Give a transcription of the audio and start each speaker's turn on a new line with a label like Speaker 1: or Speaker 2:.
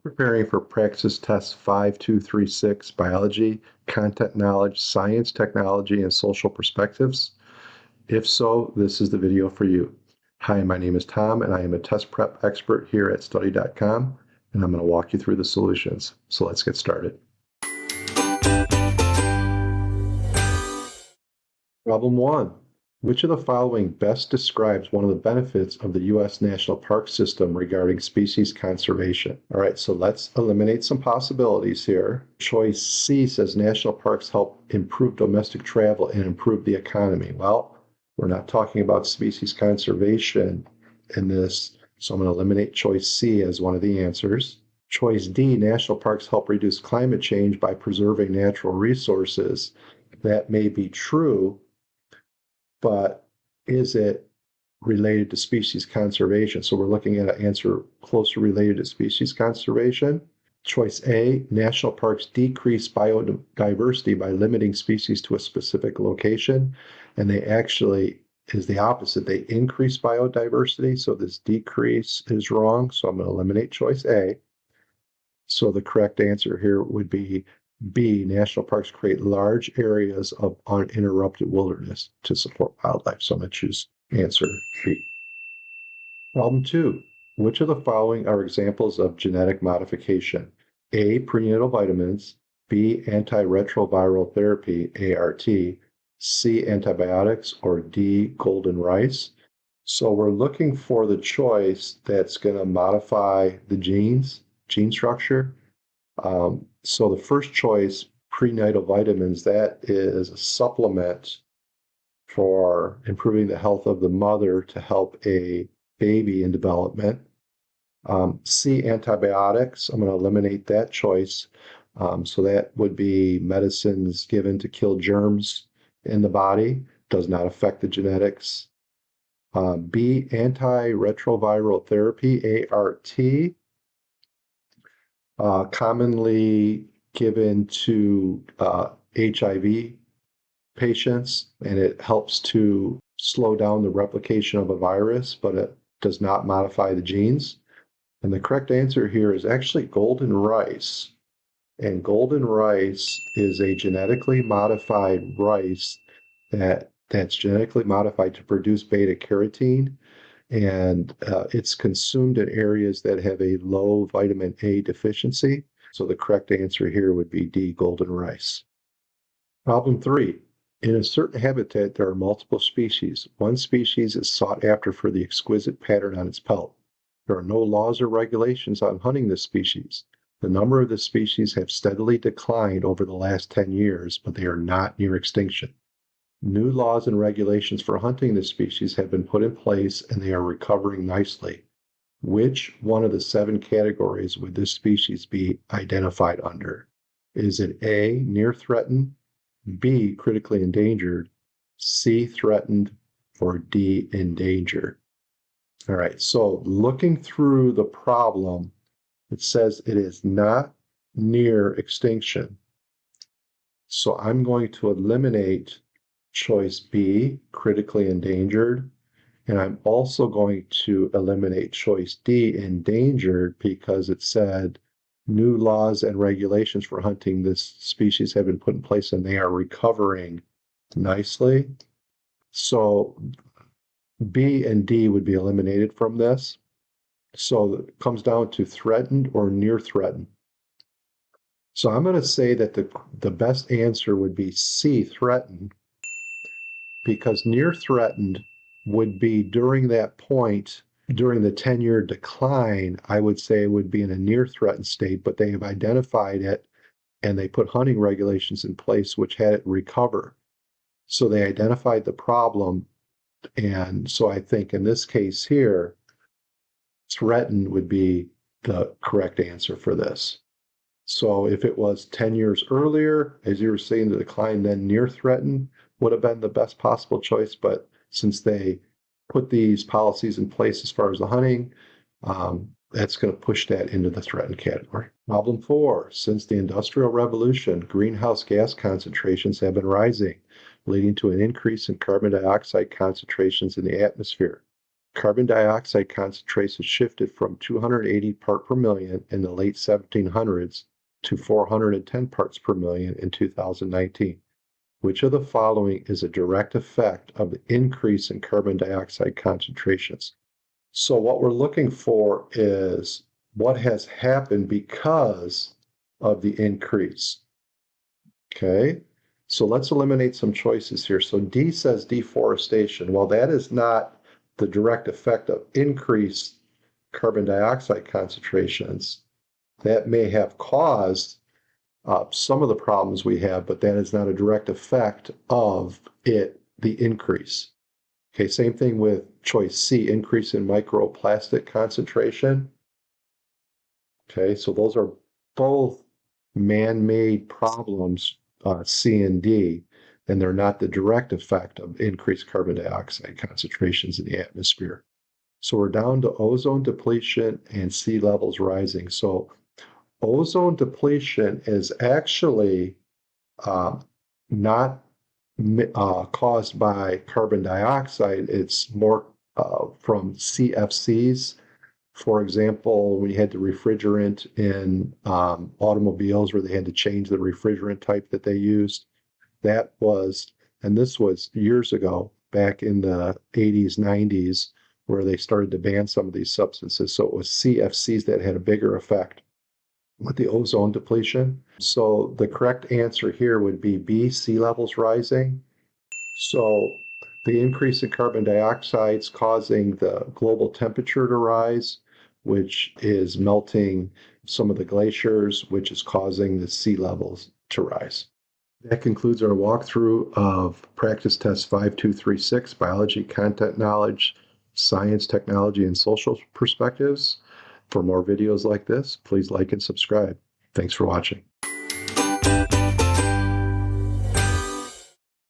Speaker 1: Preparing for Praxis Test 5236 Biology, Content Knowledge, Science, Technology, and Social Perspectives? If so, this is the video for you. Hi, my name is Tom, and I am a test prep expert here at study.com, and I'm going to walk you through the solutions. So let's get started. Problem 1. Which of the following best describes one of the benefits of the U.S. National Park System regarding species conservation? All right, so let's eliminate some possibilities here. Choice C says national parks help improve domestic travel and improve the economy. Well, we're not talking about species conservation in this, so I'm going to eliminate choice C as one of the answers. Choice D, national parks help reduce climate change by preserving natural resources. That may be true, but is it related to species conservation? So we're looking at an answer closer related to species conservation. Choice A, national parks decrease biodiversity by limiting species to a specific location. And they actually is the opposite. They increase biodiversity. So this decrease is wrong. So I'm going to eliminate choice A. So the correct answer here would be B, national parks create large areas of uninterrupted wilderness to support wildlife. So I'm going to choose answer B. Problem 2. Which of the following are examples of genetic modification? A, prenatal vitamins, B, antiretroviral therapy, ART, C, antibiotics, or D, golden rice? So we're looking for the choice that's going to modify the gene structure. So the first choice, prenatal vitamins, that is a supplement for improving the health of the mother to help a baby in development. C, antibiotics, I'm going to eliminate that choice. So that would be medicines given to kill germs in the body, does not affect the genetics. B, antiretroviral therapy, ART. Commonly given to HIV patients, and it helps to slow down the replication of a virus, but it does not modify the genes. And the correct answer here is actually golden rice. And golden rice is a genetically modified rice that's genetically modified to produce beta carotene. And it's consumed in areas that have a low vitamin A deficiency. So the correct answer here would be D, golden rice. Problem 3. In a certain habitat, there are multiple species. One species is sought after for the exquisite pattern on its pelt. There are no laws or regulations on hunting this species. The number of the species have steadily declined over the last 10 years, but they are not near extinction. New laws and regulations for hunting this species have been put in place, and they are recovering nicely. Which one of the 7 categories would this species be identified under? Is it A, near threatened, B, critically endangered, C, threatened, or D, endangered? All right, so looking through the problem, it says it is not near extinction. So I'm going to eliminate choice B, critically endangered, and I'm also going to eliminate choice D, endangered, because it said new laws and regulations for hunting this species have been put in place and they are recovering nicely. So B and D would be eliminated from this. So it comes down to threatened or near threatened. So I'm going to say that the best answer would be C, threatened, because near threatened would be during that point, during the 10-year decline, I would say it would be in a near threatened state, but they have identified it and they put hunting regulations in place which had it recover. So they identified the problem. And so I think in this case here, threatened would be the correct answer for this. So if it was 10 years earlier, as you were saying, the decline, then near threatened would have been the best possible choice. But since they put these policies in place as far as the hunting, that's going to push that into the threatened category. Problem 4. Since the Industrial Revolution, greenhouse gas concentrations have been rising, leading to an increase in carbon dioxide concentrations in the atmosphere. Carbon dioxide concentrations shifted from 280 part per million in the late 1700s to 410 parts per million in 2019. Which of the following is a direct effect of the increase in carbon dioxide concentrations? So what we're looking for is what has happened because of the increase. Okay, so let's eliminate some choices here. So D says deforestation. Well, that is not the direct effect of increased carbon dioxide concentrations. That may have caused some of the problems we have, but that is not a direct effect of it, the increase. Okay, same thing with choice C, increase in microplastic concentration. Okay, so those are both man-made problems, C and D, and they're not the direct effect of increased carbon dioxide concentrations in the atmosphere. So we're down to ozone depletion and sea levels rising. So ozone depletion is actually not caused by carbon dioxide. It's more from CFCs. For example, we had the refrigerant in automobiles where they had to change the refrigerant type that they used. That was, and this was years ago, back in the 80s, 90s, where they started to ban some of these substances. So it was CFCs that had a bigger effect with the ozone depletion. So the correct answer here would be B, sea levels rising. So the increase in carbon dioxide is causing the global temperature to rise, which is melting some of the glaciers, which is causing the sea levels to rise. That concludes our walkthrough of practice test 5236, biology, content knowledge, science, technology, and social perspectives. For more videos like this, please like and subscribe. Thanks for watching.